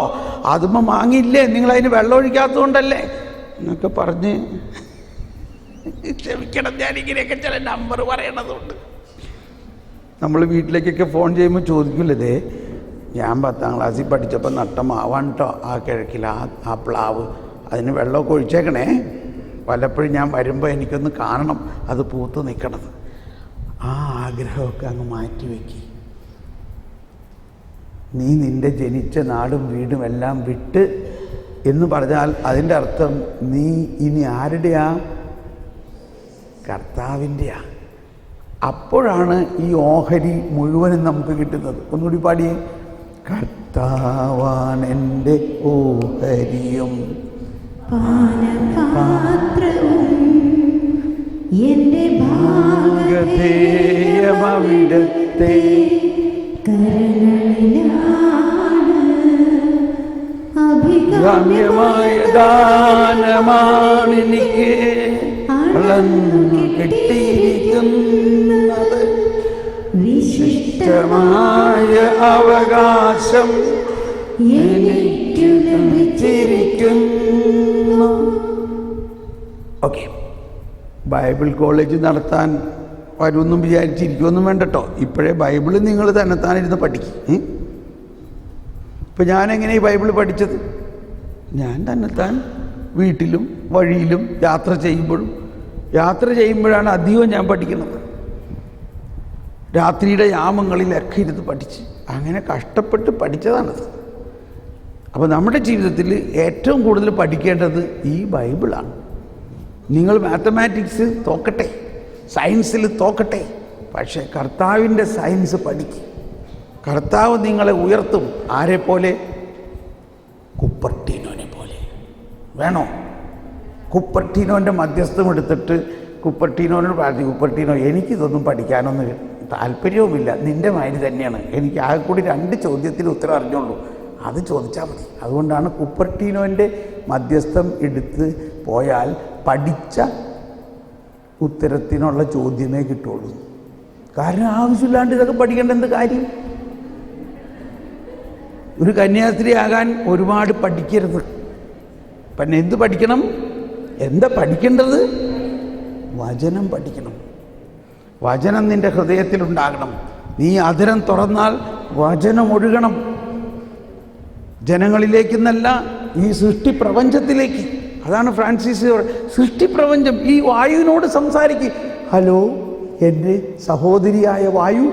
അതുമ്പോൾ വാങ്ങിയില്ലേ, നിങ്ങളതിന് വെള്ളം ഒഴിക്കാത്തതുകൊണ്ടല്ലേ എന്നൊക്കെ പറഞ്ഞ് ക്ഷമിക്കണം. ഞാനിങ്ങനെയൊക്കെ ചില നമ്പർ പറയണതുകൊണ്ട് നമ്മൾ വീട്ടിലേക്കൊക്കെ ഫോൺ ചെയ്യുമ്പോൾ ചോദിക്കില്ലേ, ഞാൻ 10ാം ക്ലാസ്സിൽ പഠിച്ചപ്പോൾ നട്ടമാവാണ് കേട്ടോ ആ കിഴക്കിൽ ആ പ്ലാവ്, അതിന് വെള്ളമൊക്കെ ഒഴിച്ചേക്കണേ, പലപ്പോഴും ഞാൻ വരുമ്പോൾ എനിക്കൊന്ന് കാണണം അത് പൂത്ത് നിൽക്കണത്. ആ ആഗ്രഹമൊക്കെ അങ്ങ് മാറ്റിവെക്കി. നീ നിൻ്റെ ജനിച്ച നാടും വീടും എല്ലാം വിട്ട് എന്ന് പറഞ്ഞാൽ അതിൻ്റെ അർത്ഥം നീ ഇനി ആരുടെയാ? കർത്താവിൻ്റെയാ. അപ്പോഴാണ് ഈ ഓഹരി മുഴുവനും നമുക്ക് കിട്ടുന്നത്. ഒന്നുകൂടി പാടിയേ. കർത്താവാണ് എൻ്റെ ഓഹരിയും പാനപാത്രവും എൻ്റെ ഭാഗധേയമവിടത്തെ കരങ്ങളിലാണ് അഭികാമ്യമായ ദാനമാണെനിക്ക് അളന്നു കിട്ടിയിരിക്കുന്നത്. വിശിഷ്ടമായ അവകാശം എനിക്ക് ലഭിച്ചിരിക്കുന്നു. ഓക്കെ, ബൈബിൾ കോളേജ് നടത്താൻ വരുമെന്നും വിചാരിച്ചിരിക്കുമൊന്നും വേണ്ട കേട്ടോ. ഇപ്പോഴേ ബൈബിള് നിങ്ങൾ തന്നെത്താനിരുന്ന് പഠിക്കും. ഇപ്പം ഞാനെങ്ങനെ ഈ ബൈബിള് പഠിച്ചത്? ഞാൻ തന്നെത്താൻ വീട്ടിലും വഴിയിലും യാത്ര ചെയ്യുമ്പോഴാണ് അധികവും ഞാൻ പഠിക്കുന്നത്. രാത്രിയുടെ യാമങ്ങളിലൊക്കെ ഇരുന്ന് പഠിച്ച് അങ്ങനെ കഷ്ടപ്പെട്ട് പഠിച്ചതാണത്. അപ്പോൾ നമ്മുടെ ജീവിതത്തിൽ ഏറ്റവും കൂടുതൽ പഠിക്കേണ്ടത് ഈ ബൈബിളാണ്. നിങ്ങൾ മാത്തമാറ്റിക്സ് തോക്കട്ടെ, സയൻസിൽ തോക്കട്ടെ, പക്ഷേ കർത്താവിൻ്റെ സയൻസ് പഠിക്കും. കർത്താവ് നിങ്ങളെ ഉയർത്തും. ആരെപ്പോലെ? കുപ്പർട്ടീനോനെ പോലെ. വേണോ? കുപ്പർട്ടീനോൻ്റെ മധ്യസ്ഥം എടുത്തിട്ട് കുപ്പർട്ടീനോനോട് പ്രാർത്ഥിക്കും, കുപ്പർട്ടീനോ എനിക്കിതൊന്നും പഠിക്കാനൊന്നും താല്പര്യവുമില്ല, നിൻ്റെ മാതിരി തന്നെയാണ്, എനിക്ക് ആകെ കൂടി 2 ചോദ്യത്തിന് ഉത്തരം അറിഞ്ഞുള്ളൂ, അത് ചോദിച്ചാൽ മതി. അതുകൊണ്ടാണ് കുപ്പർട്ടീനോൻ്റെ മധ്യസ്ഥം എടുത്ത് പോയാൽ പഠിച്ച ഉത്തരത്തിനുള്ള ചോദ്യമേ കിട്ടുള്ളൂ. കാരണം ആവശ്യമില്ലാണ്ട് ഇതൊക്കെ പഠിക്കേണ്ട എന്ത് കാര്യം? ഒരു കന്യാസ്ത്രീ ആകാൻ ഒരുപാട് പഠിക്കരുത്. പിന്നെ എന്ത് പഠിക്കണം? എന്താ പഠിക്കേണ്ടത്? വചനം പഠിക്കണം. വചനം നിൻ്റെ ഹൃദയത്തിലുണ്ടാകണം. നീ അധരം തുറന്നാൽ വചനം ഒഴുകണം. ജനങ്ങളിലേക്കെന്നല്ല, ഈ സൃഷ്ടിപ്രപഞ്ചത്തിലേക്ക്. അതാണ് ഫ്രാൻസിസ് സൃഷ്ടിപ്രപഞ്ചം. ഈ വായുവിനോട് സംസാരിക്കുക. ഹലോ എൻ്റെ സഹോദരിയായ വായു,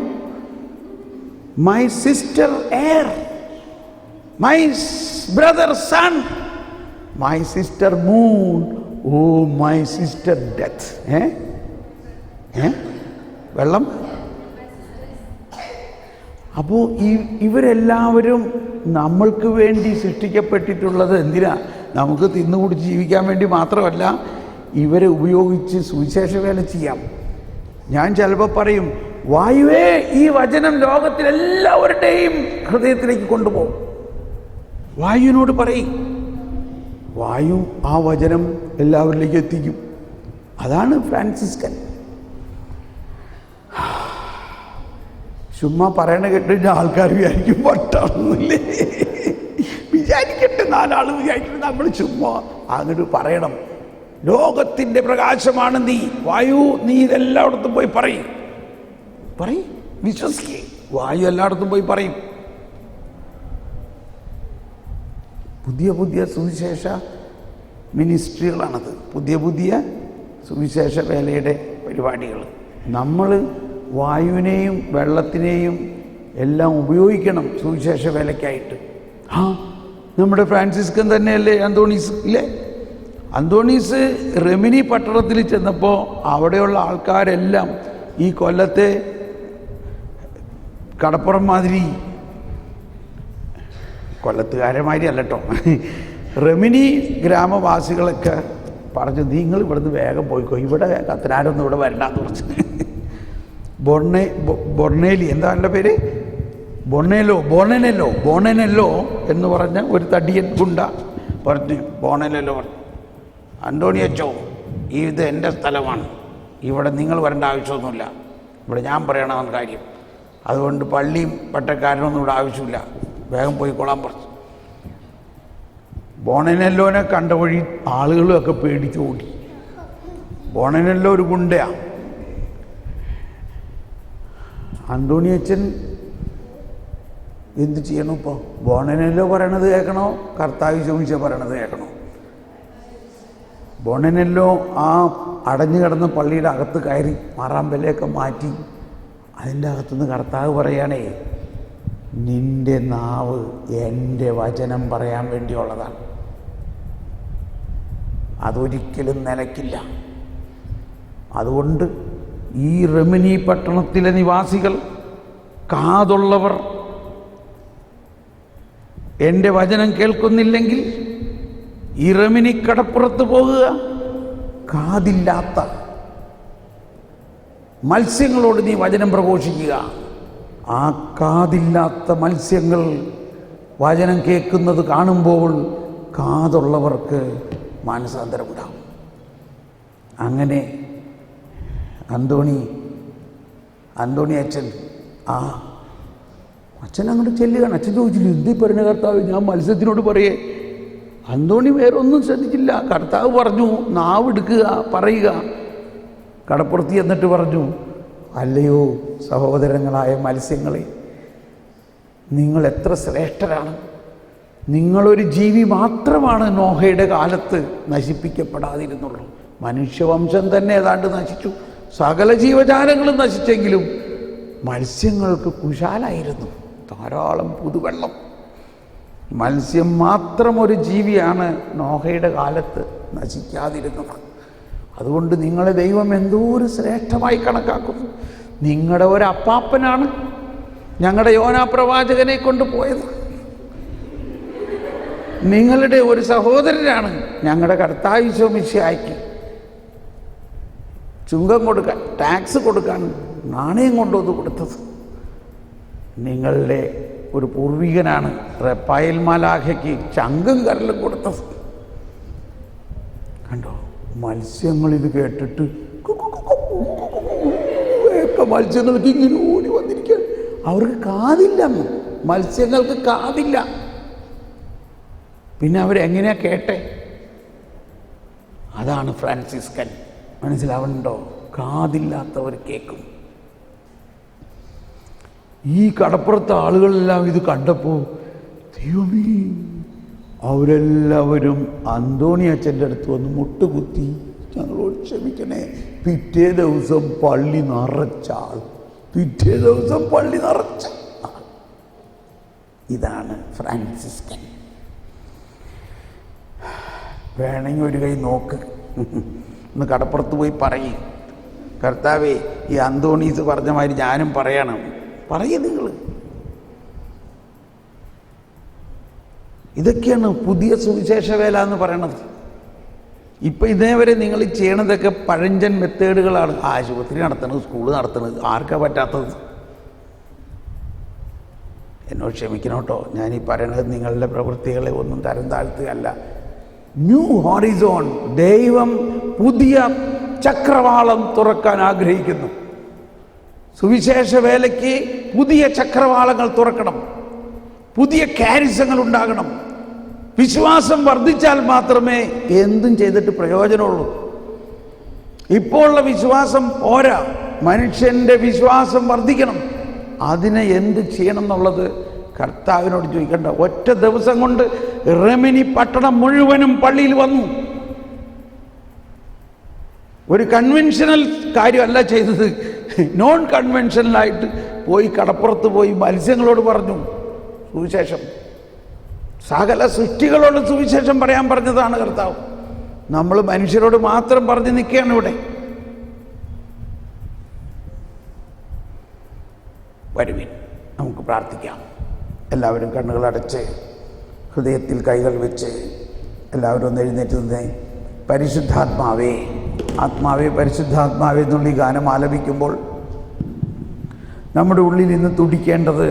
my sister air, my brother sun, my sister moon, oh my sister death. വെള്ളം. അപ്പോൾ ഇവരെല്ലാവരും നമ്മൾക്ക് വേണ്ടി സൃഷ്ടിക്കപ്പെട്ടിട്ടുള്ളത് എന്തിനാ? നമുക്ക് തിന്നുകൂടി ജീവിക്കാൻ വേണ്ടി മാത്രമല്ല, ഇവരെ ഉപയോഗിച്ച് സുവിശേഷ വേല ചെയ്യാം. ഞാൻ ചിലപ്പോൾ പറയും, വായുവേ ഈ വചനം ലോകത്തിലെല്ലാവരുടെയും ഹൃദയത്തിലേക്ക് കൊണ്ടുപോകും. വായുവിനോട് പറയും, വായു ആ വചനം എല്ലാവരിലേക്ക് എത്തിക്കും. അതാണ് ഫ്രാൻസിസ്കൻ. ചുമ്മാ പറയണ കേട്ടിട്ട് ആൾക്കാർ വിചാരിക്കും വട്ടാണെന്നില്ലേ, വിചാരിക്കട്ടെ, നാലാൾ വിചാരിക്കട്ടെ. നമ്മൾ ചുമ്മാ അങ്ങോട്ട് പറയണം. ലോകത്തിൻ്റെ പ്രകാശമാണ് നീ, വായു, നീ ഇതെല്ലായിടത്തും പോയി പറയും. വിശ്വസിക്കേ, വായു എല്ലായിടത്തും പോയി പറയും. പുതിയ പുതിയ സുവിശേഷ മിനിസ്ട്രികളാണത്, പുതിയ പുതിയ സുവിശേഷ വേലയുടെ പരിപാടികൾ. നമ്മൾ വായുവിനെയും വെള്ളത്തിനെയും എല്ലാം ഉപയോഗിക്കണം സുവിശേഷ വേലയ്ക്കായിട്ട്. നമ്മുടെ ഫ്രാൻസിസ്കൻ തന്നെയല്ലേ അന്തോണീസ്, ഇല്ലേ? അന്തോണീസ് റെമിനി പട്ടണത്തിൽ ചെന്നപ്പോൾ അവിടെയുള്ള ആൾക്കാരെല്ലാം ഈ കൊല്ലത്തെ കടപ്പുറം മാതിരി, കൊല്ലത്തുകാരന്മാരി അല്ല കേട്ടോ, റെമിനി ഗ്രാമവാസികളൊക്കെ പറഞ്ഞു, നിങ്ങൾ ഇവിടുന്ന് വേഗം പോയിക്കോ, ഇവിടെ കത്തനാരൊന്നും ഇവിടെ വരണ്ടെന്ന് പറഞ്ഞു. ബൊർണേലി, എന്താ എൻ്റെ പേര്, ബോണനെല്ലോ എന്ന് പറഞ്ഞ ഒരു തടിയൻ ഗുണ്ട പറഞ്ഞു, ബോണനെല്ലോ പറഞ്ഞു, അന്തോണിയച്ചോ ഇത് എൻ്റെ സ്ഥലമാണ്, ഇവിടെ നിങ്ങൾ വരേണ്ട ആവശ്യമൊന്നുമില്ല, ഇവിടെ ഞാൻ പറയണമെന്ന് കാര്യം, അതുകൊണ്ട് പള്ളിയും പട്ടക്കാരനൊന്നും ഇവിടെ ആവശ്യമില്ല, വേഗം പോയിക്കൊള്ളാൻ പറഞ്ഞു. ബോണനെല്ലോനെ കണ്ട വഴി ആളുകളൊക്കെ പേടിച്ച് ഓടി. ബോണനെല്ലോ ഒരു ഗുണ്ടയാണ്. അന്തോണിയച്ചൻ എന്ത് ചെയ്യണം ഇപ്പോൾ? ബോണനെല്ലോ പറയണത് കേൾക്കണോ, കർത്താവ് ചോദിച്ച പറയണത് കേൾക്കണോ? ബോണനെല്ലോ ആ അടഞ്ഞു കിടന്ന പള്ളിയുടെ അകത്ത് കയറി മാറാമ്പലയൊക്കെ മാറ്റി അതിൻ്റെ അകത്തുനിന്ന് കർത്താവ് പറയുകയാണേ, നിന്റെ നാവ് എൻ്റെ വചനം പറയാൻ വേണ്ടിയുള്ളതാണ്, അതൊരിക്കലും നിലയ്ക്കില്ല. അതുകൊണ്ട് ഈ റെമിനി പട്ടണത്തിലെ നിവാസികൾ, കാതുള്ളവർ എൻ്റെ വചനം കേൾക്കുന്നില്ലെങ്കിൽ ഈ റെമിനി കടപ്പുറത്ത് പോകുക. കാതില്ലാത്ത മത്സ്യങ്ങളോട് നീ വചനം പ്രഘോഷിക്കുക. ആ കാതില്ലാത്ത മത്സ്യങ്ങൾ വചനം കേൾക്കുന്നത് കാണുമ്പോൾ കാതുള്ളവർക്ക് മാനസാന്തരമുണ്ടാകും. അങ്ങനെ അന്തോണി അച്ഛൻ അച്ഛൻ അങ്ങോട്ട് ചെല്ലുകയാണ്. അച്ഛൻ ചോദിച്ചില്ല, എന്തീ പറഞ്ഞ കർത്താവ്, ഞാൻ മത്സ്യത്തിനോട് പറയേ. അന്തോണി വേറെ ഒന്നും ശ്രദ്ധിച്ചില്ല. കർത്താവ് പറഞ്ഞു, നാവ് എടുക്കുക, പറയുക. കടപ്പുറത്ത് എന്നിട്ട് പറഞ്ഞു, അല്ലയോ സഹോദരങ്ങളായ മത്സ്യങ്ങളെ, നിങ്ങൾ എത്ര ശ്രേഷ്ഠരാണ്. നിങ്ങളൊരു ജീവി മാത്രമാണ് നോഹയുടെ കാലത്ത് നശിപ്പിക്കപ്പെടാതിരുന്നുള്ളൂ. മനുഷ്യവംശം തന്നെ ഏതാണ്ട് നശിച്ചു, സകല ജീവജാലങ്ങളും നശിച്ചെങ്കിലും മത്സ്യങ്ങൾക്ക് കുശാലായിരുന്നു, ധാരാളം പുതുവെള്ളം. മത്സ്യം മാത്രം ഒരു ജീവിയാണ് നോഹയുടെ കാലത്ത് നശിക്കാതിരുന്നത്. അതുകൊണ്ട് നിങ്ങളെ ദൈവം എന്തോ ഒരു ശ്രേഷ്ഠമായി കണക്കാക്കുന്നു. നിങ്ങളുടെ ഒരു അപ്പാപ്പനാണ് ഞങ്ങളുടെ യോനാ പ്രവാചകനെ കൊണ്ട് പോയത്. നിങ്ങളുടെ ഒരു സഹോദരനാണ് ഞങ്ങളുടെ കർത്താവ് ഈശോ മിശിഹായ്ക്ക് ചുങ്കം കൊടുക്കാൻ, ടാക്സ് കൊടുക്കാൻ നാണയം കൊണ്ടുവന്ന് കൊടുത്തത്. നിങ്ങളുടെ ഒരു പൂർവികനാണ് റെപ്പായൽ മാലാഖയ്ക്ക് ചങ്കും കരലും കൊടുത്തത്. കണ്ടോ, മത്സ്യങ്ങളിത് കേട്ടിട്ട് മത്സ്യങ്ങൾക്ക് ഇങ്ങനെ ഓടി വന്നിരിക്കുക. അവർക്ക് കാതില്ലെന്ന്, മത്സ്യങ്ങൾക്ക് കാതില്ല. പിന്നെ അവരെങ്ങനെയാ കേട്ടെ? അതാണ് ഫ്രാൻസിസ്കൻ. മനസ്സിലാവുന്നുണ്ടോ? കാതില്ലാത്തവർ കേൾക്കും. ഈ കടപ്പുറത്തെ ആളുകളെല്ലാം ഇത് കണ്ടപ്പോൾ ദൈവമേ, അവരെല്ലാവരും അന്തോണി അച്ഛൻ്റെ അടുത്ത് വന്ന് മുട്ടുകുത്തി, ഞങ്ങളോട് ക്ഷമിക്കണേ. പിറ്റേ ദിവസം പള്ളി നിറച്ച ആൾ, ഇതാണ് ഫ്രാൻസിസ്കൻ. വേണമെങ്കിൽ ഒരു കൈ നോക്ക്, ഒന്ന് കടപ്പുറത്ത് പോയി പറയും, കർത്താവേ ഈ അന്തോണീസ് പറഞ്ഞ മാതിരി ഞാനും പറയണം. നിങ്ങൾ ഇതൊക്കെയാണ് പുതിയ സുവിശേഷ വേല എന്ന് പറയണത്. ഇപ്പം ഇതേവരെ നിങ്ങൾ ചെയ്യണതൊക്കെ പഴഞ്ചൻ മെത്തേഡുകളാണ്. ആശുപത്രി നടത്തുന്നത്, സ്കൂൾ നടത്തുന്നത്, ആർക്കാ പറ്റാത്തത്? എന്നോട് ക്ഷമിക്കണം കേട്ടോ, ഞാനീ പറയണത് നിങ്ങളുടെ പ്രവൃത്തികളെ ഒന്നും തരം താഴ്ത്തുകയല്ല. ന്യൂ ഹോറിസോൺ, ദൈവം പുതിയ ചക്രവാളം തുറക്കാൻ ആഗ്രഹിക്കുന്നു. സുവിശേഷ വേലയ്ക്ക് പുതിയ ചക്രവാളങ്ങൾ തുറക്കണം, പുതിയ കാരിസങ്ങൾ ഉണ്ടാകണം. വിശ്വാസം വർദ്ധിച്ചാൽ മാത്രമേ എന്തും ചെയ്തിട്ട് പ്രയോജനമുള്ളൂ. ഇപ്പോൾ ഉള്ള വിശ്വാസം പോരാ, മനുഷ്യൻ്റെ വിശ്വാസം വർദ്ധിക്കണം. അതിനെ എന്ത് ചെയ്യണം എന്നുള്ളത് കർത്താവിനോട് ചോദിക്കണ്ട. ഒറ്റ ദിവസം കൊണ്ട് റെമിനി പട്ടണം മുഴുവനും പള്ളിയിൽ വന്നു. ഒരു കൺവെൻഷനൽ കാര്യമല്ല ചെയ്തത്, നോൺ കൺവെൻഷനലായിട്ട് പോയി കടപ്പുറത്ത് പോയി മത്സ്യങ്ങളോട് പറഞ്ഞു സുവിശേഷം. സകല സൃഷ്ടികളോട് സുവിശേഷം പറയാൻ പറഞ്ഞതാണ് കർത്താവ്. നമ്മൾ മനുഷ്യരോട് മാത്രം പറഞ്ഞു നിൽക്കുകയാണ് ഇവിടെ. വരുവിൻ, നമുക്ക് പ്രാർത്ഥിക്കാം. എല്ലാവരും കണ്ണുകളടച്ച് ഹൃദയത്തിൽ കൈകൾ വെച്ച് എല്ലാവരും ഒന്ന് എഴുന്നേറ്റ് നിന്നേ. പരിശുദ്ധാത്മാവേ, ആത്മാവേ, പരിശുദ്ധാത്മാവേ എന്നുള്ള ഈ ഗാനം ആലപിക്കുമ്പോൾ നമ്മുടെ ഉള്ളിൽ ഇന്ന് തുടിക്കേണ്ടത്